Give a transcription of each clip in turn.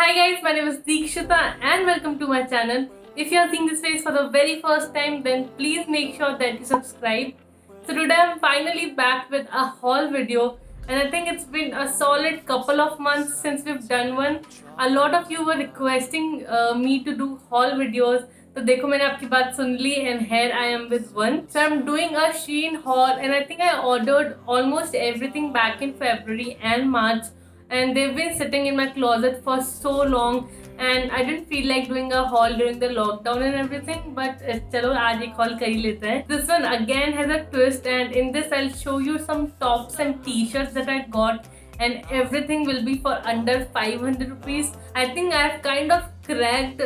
Hi guys, my name is Deekshita and welcome to my channel. If you are seeing this face for the very first time, then please make sure that you subscribe. So today I'm finally back with a haul video, and I think it's been a solid couple of months since we've done one. A lot of you were requesting me to do haul videos. तो देखो मैंने आपकी बात सुन ली and here I am with one. So I'm doing a Shein haul and I think I ordered almost everything back in February and March, and they've been sitting in my closet for so long and I didn't feel like doing a haul during the lockdown and everything, but चलो आज एक haul कर ही लेते हैं. This one again has a twist, and in this I'll show you some tops and t-shirts that I got, and everything will be for under 500 rupees. I think I've kind of cracked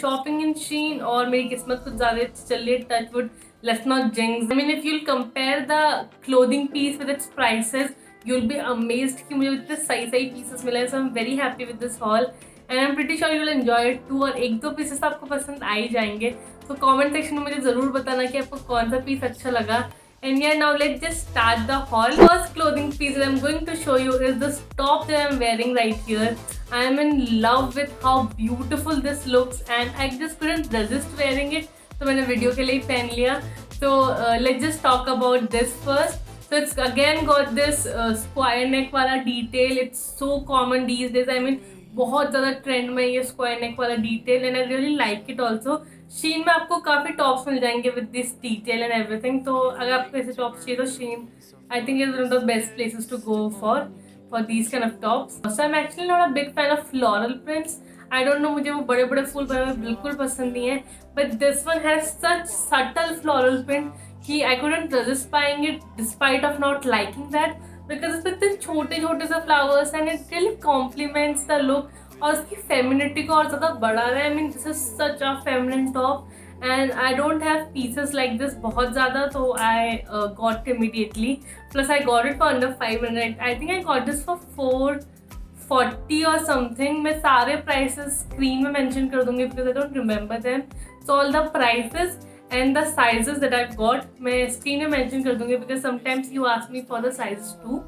shopping in Shein, और मेरी किस्मत कुछ ज़्यादा अच्छी चल रही है, touch wood, let's not jinx. I mean, if you'll compare the clothing piece with its prices, you'll be amazed कि मुझे इतने सही pieces मिले हैं. So I'm very happy with this haul and I'm pretty sure you'll enjoy it too. और एक दो pieces आपको पसंद आ ही जाएंगे. तो comment section में मुझे ज़रूर बताना कि आपको कौन सा piece अच्छा लगा. And yeah, now let's just start the haul. First clothing piece that I'm going to show you is this top that I'm wearing right here. I am in love with how beautiful this looks and I just couldn't resist wearing it. तो मैंने video के लिए ही पहन लिया. So let's just talk about this first. So it's again got this square neck वाला detail. It's so common these days. I mean बहुत ज़्यादा trend में ये square neck वाला detail and I really like it also. Shein में आपको काफ़ी tops मिल जाएंगे with this detail and everything. तो अगर आपको ऐसे टॉप्स चाहिए तो Shein I think is one of the best places to go for these kind of tops. So I'm actually not a big fan of floral prints. I don't know, मुझे वो बड़े बड़े फूल बने हुए बिल्कुल पसंद नहीं है. But this one has such subtle floral print कि I couldn't resist buying it despite of not liking that, because इसमें इतने छोटे छोटे से flowers and it really complements the look और उसकी femininity को और ज़्यादा बढ़ा रहा है. I mean this is such a feminine top and I don't have pieces like this बहुत ज़्यादा, तो I got immediately. Plus I got it for under 500. I think I got this for 440 or something. मैं सारे prices screen में mention कर दूँगी because I don't remember them. So all the prices and the sizes that I've got मैं screen में mention कर दूँगी because sometimes you ask me for the sizes too.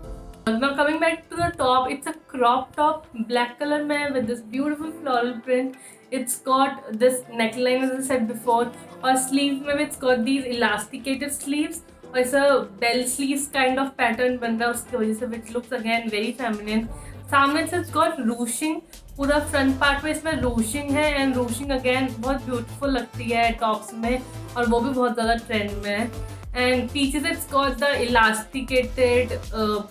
Now coming back to the top, it's a crop top, black color में with this beautiful floral print. It's got this neckline as I said before, और sleeves में it's got these elasticated sleeves और ऐसा bell sleeves kind of pattern बन रहा है उसकी वजह से, which looks again very feminine. सामने से it's got ruching, पूरा फ्रंट पार्ट में इसमें रूशिंग है एंड रूशिंग अगेन बहुत ब्यूटीफुल लगती है टॉप्स में और वो भी बहुत ज़्यादा ट्रेंड में है. एंड पीछे से इट्स गॉट द इलास्टिकेटेड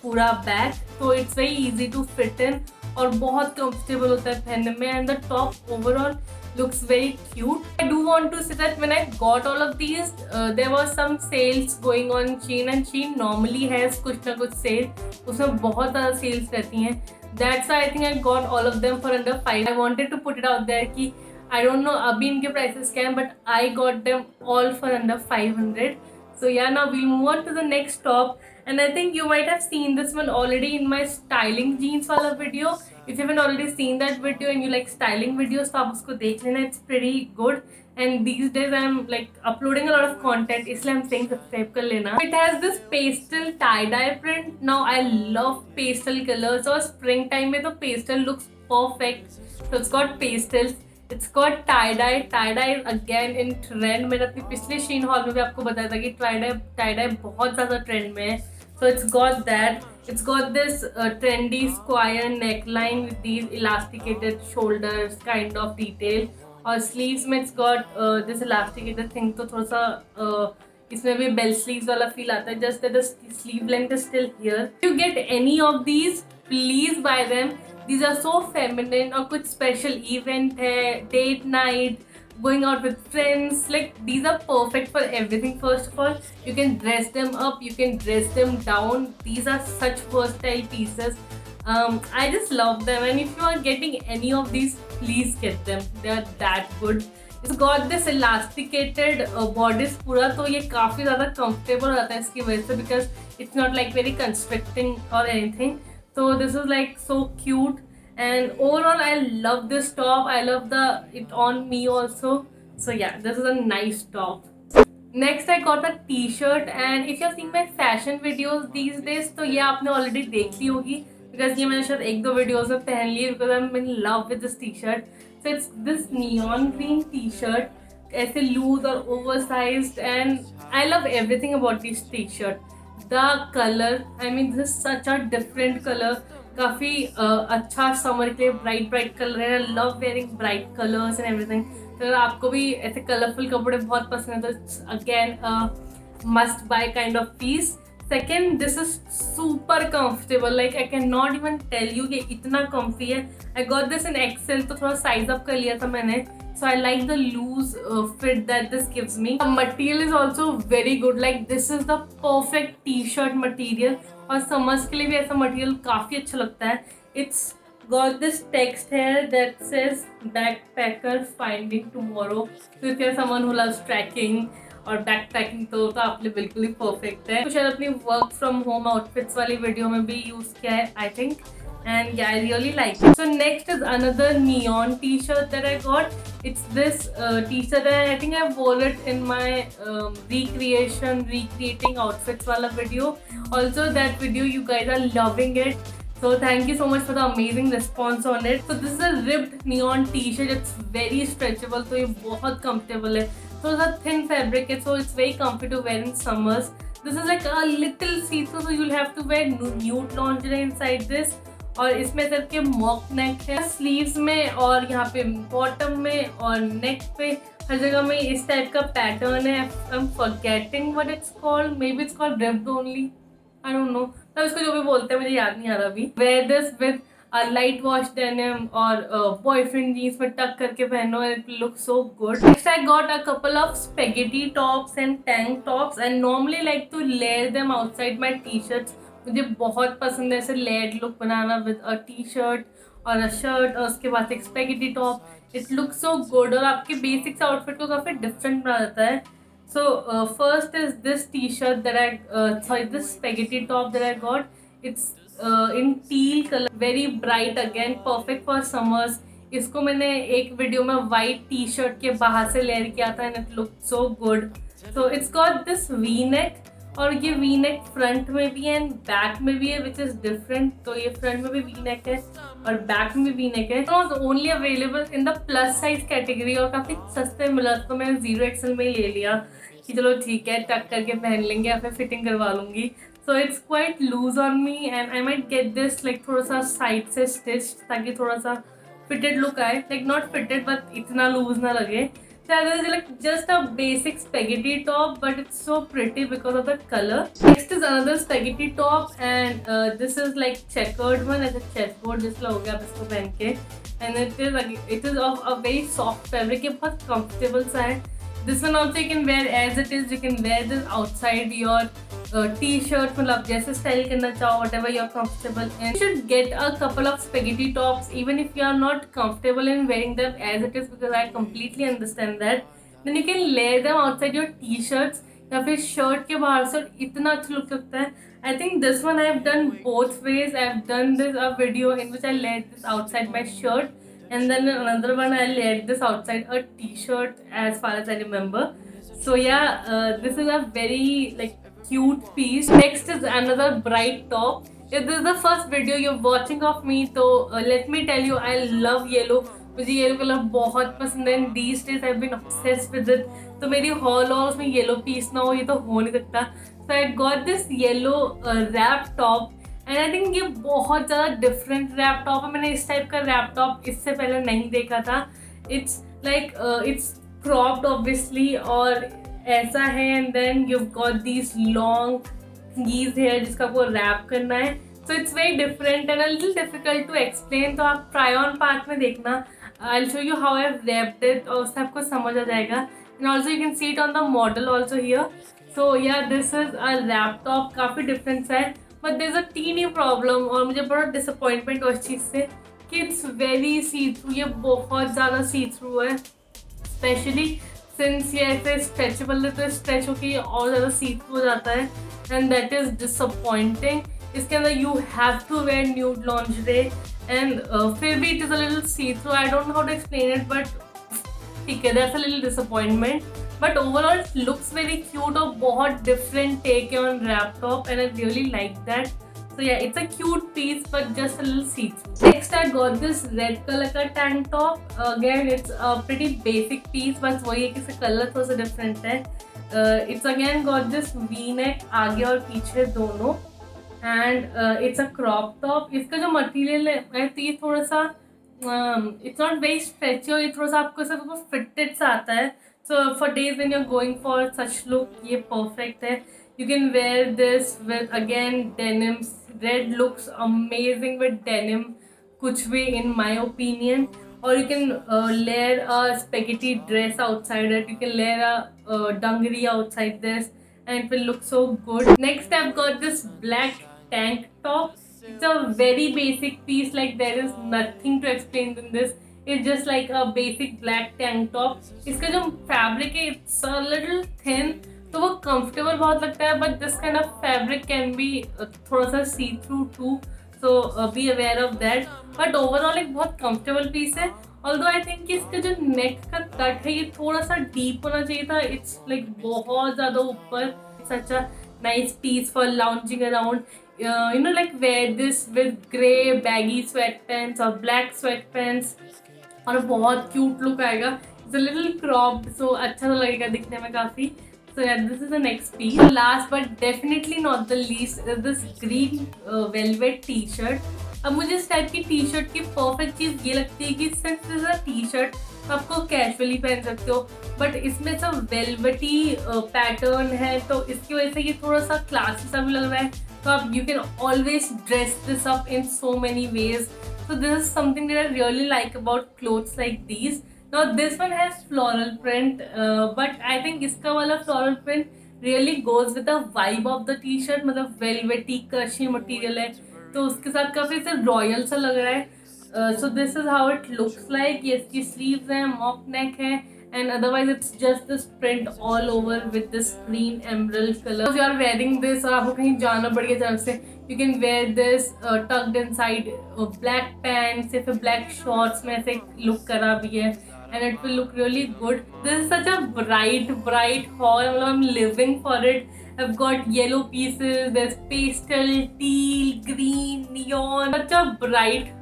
पूरा बैक, तो it's very easy to fit in और बहुत कंफर्टेबल होता है पहनने में. And the top overall looks very cute. I do want to say that when I got all of these, there was some sales going on Shein and Shein normally has कुछ ना कुछ cell, उसमें बहुत ज़्यादा sales रहती हैं. That's why I think I got all of them for under 5. I wanted to put it out there कि I don't know अभी इनके prices क्या हैं, but I got them all for under 500. So yeah, now we'll move on to the next top, and I think you might have seen this one already in my styling jeans वाला video. If you haven't already seen that video and you like styling videos, तो आप उसको देख लेना. It's pretty good. And these days I'm like uploading a lot of content, इसलिए I'm saying subscribe कर लेना. It has this pastel tie-dye print. Now I love pastel colors और spring time में तो pastel looks perfect. So it's got pastels. It's got tie-dye. Tie-dye is again in trend. मैंने अपनी पिछले Shein haul में भी आपको बताया था कि tie-dye बहुत ज़्यादा trend में है. So it's got that. It's got this trendy square neckline with these elasticated shoulders kind of detail. और sleeves में it's got this elasticated thing, तो थोड़ा सा इसमें भी bell sleeves वाला feel आता है. Just that the sleeve length is still here. If you get any of these, please buy them. These are so feminine. और कुछ special event है, date night, going out with friends, like these are perfect for everything. First of all, you can dress them up, you can dress them down. These are such versatile pieces. I just love them, and if you are getting any of these, please get them. They are that good. It's got this elasticated bodice पूरा, तो ये काफ़ी ज़्यादा comfortable रहता है इसकी वजह से, because it's not like very constricting or anything. So this is like so cute. And overall I love this top. I love it on me also. So yeah, this is a nice top. Next I got a t-shirt, and if you're seeing my fashion videos these days, तो ये आपने already देख ली होगी because ये मैंने शायद 1-2 videos में पहन ली है because I am in love with this T shirt. So it's this neon green tea shirt, ऐसे लूज और over sized, and I love everything about this T shirt. The colour, I mean this is such a different colour, काफ़ी अच्छा summer के लिए bright bright colour है. I love wearing bright colours and everything. तो अगर आपको भी ऐसे कलरफुल कपड़े बहुत पसंद है तो it's again must buy kind of piece. Second, this is super comfortable, like I can not even tell you कि इतना कम्फी है. I got this in XL, तो थोड़ा साइज अप कर लिया था मैंने. So I like the loose fit that this gives me. The material is also very good. Like this is the perfect t-shirt material. और summers के लिए भी ऐसा material काफी अच्छा लगता है. It's got this text here that says backpacker finding tomorrow. So if you're someone who loves trekking और backpacking तो आप लिए बिल्कुल ही perfect है. तो शायद अपनी work from home outfits वाली वीडियो में भी use किया है I think. And yeah, I really like it. So next is another neon t-shirt that I got. It's this t-shirt and I think I wore it in my recreating outfits wala video. Also that video you guys are loving it. So thank you so much for the amazing response on it. So this is a ribbed neon t-shirt. It's very stretchable, so ये बहुत comfortable है. So it's a thin fabric, so it's very comfy to wear in summers. This is like a little see-through, so you'll have to wear nude lingerie inside this. और इसमें सिर्फ के mock नेक है. Sleeves में और यहाँ पे बॉटम में और नेक पे हर जगह में इस टाइप का पैटर्न है. I am forgetting what it's called. May be it's called ribbed only, I don't no. तब इसको जो भी बोलते हैं मुझे याद नहीं आ रहा अभी. Wear this with a light wash denim और boyfriend jeans में टक करके पहनो. It looks so good. Next I got a couple of spaghetti tops and tank tops and normally like to layer them outside my t-shirts. मुझे बहुत पसंद है ऐसे layered look banana with a T shirt और अ shirt और उसके बाद एक spaghetti top. It look so good और आपके बेसिक्स आउटफिट को काफ़ी डिफरेंट बना देता है. So first is this T shirt that I sorry this spaghetti top that I got. It's in teal colour, very bright, again perfect for summers. इसको मैंने एक वीडियो में वाइट टी शर्ट के बाहर से लेयर किया था and it look so good. So it's got this V neck और ये वी नेक फ्रंट में भी है एंड बैक में भी है विच इज डिफरेंट. तो ये फ्रंट में भी वी नेक है और बैक में भी वी नेक है. तो only available in the plus size category और काफ़ी सस्ते मिला तो मैंने 0XL में ही ले लिया कि चलो ठीक है टक करके पहन लेंगे या फिर फिटिंग करवा लूँगी. So it's quite lose on me and I might get this like थोड़ा सा साइड से स्टिच ताकि थोड़ा सा फिटेड लुक आए. लाइक नॉट फिटेड बट इतना लूज ना लगे. Like just a basic spaghetti top, but it's so pretty because of the color. Next is another spaghetti top, and this is like checkered one, as a chessboard जैसा हो गया आप इसको पहन के. And it is of a very soft fabric. ये बहुत comfortable सा है. This one also you can wear as it is. You can wear this outside your t-shirt, मतलब जैसे स्टाइल करना चाहो, whatever you're comfortable in. You should get a couple of spaghetti tops even if you are not comfortable in wearing them as it is, because I completely understand that. Then you can layer them outside your t-shirts या फिर shirt के बाहर से, इतना अच्छा look लगता है. I think this one I have done both ways. I have done this a video in which I layered this outside my shirt, and then another one I layered this outside a t-shirt as far as I remember. So yeah, this is a very like cute piece. Next is another bright top. If this is the first video you're watching of me, so let me tell you, I love yellow. मुझे yellow colour बहुत पसंद है. These days I've been obsessed with it. तो मेरी hall और उसमें yellow piece ना हो ये तो हो नहीं सकता. So I got this yellow wrap top and I think ये बहुत ज़्यादा डिफरेंट रैप टॉप है. मैंने इस टाइप का रैप टॉप इससे पहले नहीं देखा था. It's like it's cropped obviously और ऐसा है and then you got these long knees hair जिसका आपको रैप करना है. So it's very different and a little difficult to explain. तो आप ट्राई ऑन पार्ट में देखना. I will show you how I have wrapped it और उससे आपको समझ आ जाएगा. And also you can see it on the model also here. So yeah this is a wrap top, काफ़ी डिफरेंस है but there is a tiny problem और मुझे बड़ा डिसअपॉइंटमेंट उस चीज़ से कि इट्स वेरी सी थ्रू. ये बहुत ज़्यादा सी थ्रू है, स्पेशली सिंस ये ऐसे स्ट्रेचेबल है तो स्ट्रेच होकर और ज़्यादा सी थ्रू हो जाता है एंड दैट इज़ डिसअपॉइंटिंग. इसके अंदर you have to wear nude lingerie and फिर भी it is a little see through. I don't know how to explain it but ठीक है, that's a little disappointment. But overall looks very cute और बहुत different take है on wrap top and I really like that. So yeah, it's a cute piece but just a little see-through. Next I got this red color का tank top. Again it's a pretty basic piece, बस वही है कि इसका colour थोड़ा सा different है. It's again got this V-neck आगे और पीछे दोनों, and it's a crop top. इसका जो material है तो ये थोड़ा सा it's not very stretchy और ये थोड़ा सा आपको सब fitted सा आता है. So for days when you're going for such look ये perfect है. You can wear this with again denims. Red looks amazing with denim, kuch bhi in my opinion. Or you can layer a spaghetti dress outside it. You can layer a dungaree outside this, and it will look so good. Next, I've got this black tank top. It's a very basic piece. Like there is nothing to explain in this. It's just like a basic black tank top. इसका जो fabric है, it's a little thin. तो वो comfortable बहुत लगता है, but this kind of fabric can be थोड़ा सा see through too, so be aware of that. But overall एक बहुत कंफर्टेबल पीस है. ऑल्दो आई थिंक कि इसका जो नेक का कट है ये थोड़ा सा डीप होना चाहिए था. इट्स लाइक बहुत ज़्यादा ऊपर. Such a nice piece for lounging around. You know, like wear this with grey baggy sweatpants or black sweatpants और बहुत क्यूट लुक आएगा. It's a little cropped, so अच्छा तो लगेगा दिखने में काफ़ी. So yeah, this is the next piece. Last but definitely not the least is this green velvet t-shirt. अब मुझे इस टाइप की टी शर्ट की परफेक्ट चीज़ ये लगती है कि since is a T shirt तो आपको कैजुअली पहन सकते हो, बट इसमें सब वेलवेटी पैटर्न है तो इसकी वजह से ये थोड़ा सा क्लासी सा भी लग रहा है. तो आप you can always dress this up in so many ways. So this is something that I really like about clothes like these. Now this one has floral print, but I think इसका वाला floral print really goes with the vibe of the t-shirt. मतलब velvety cushy material है तो उसके साथ काफी से royal सा लग रहा है. So this is how it looks like. ये इसकी sleeves है, mock neck है, and otherwise it's just this print all over with this green emerald color. If you are wearing this और आपको कहीं जाना पड़ गया तरफ से, you can wear this tucked inside black pants या फिर black shorts में ऐसे look करा भी है, and it will look really good. This is such a bright haul. I'm living for it. I've got yellow pieces, there's pastel, teal, green, neon. Such a bright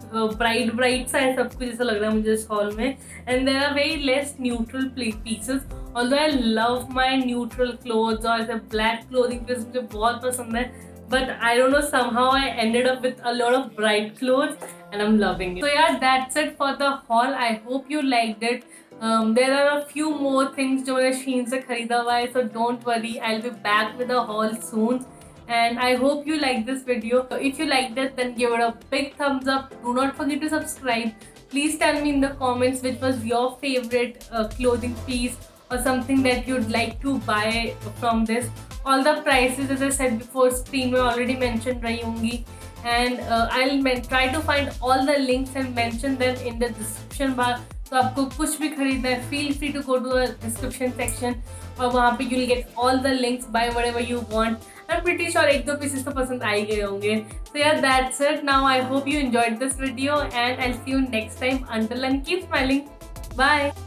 सा है सब कुछ, ऐसा लग रहा है मुझे इस हॉल में. And there are very less neutral pieces. Although I love my neutral clothes और ऐसे black clothing pieces मुझे बहुत पसंद है. But I don't know, somehow I ended up with a lot of bright clothes and I'm loving it. So yeah, that's it for the haul. I hope you liked it. There are a few more things जो मैंने Shein से खरीदा हुआ है, so don't worry, I'll be back with a haul soon. And I hope you like this video. So if you liked it, then give it a big thumbs up. Do not forget to subscribe. Please tell me in the comments which was your favorite clothing piece or something that you'd like to buy from this. All the prices, as I said before, screen में already mentioned रही होंगी. And I'll try to find all the links and mention them in the description bar. तो आपको कुछ भी खरीदना है, feel free to go to the description section और वहाँ पे you'll get all the links, buy whatever you want. I'm pretty sure एक दो pieces तो पसंद आ ही गए होंगे. So yeah, that's it. Now I hope you enjoyed this video and I'll see you next time. Until then, keep smiling. Bye.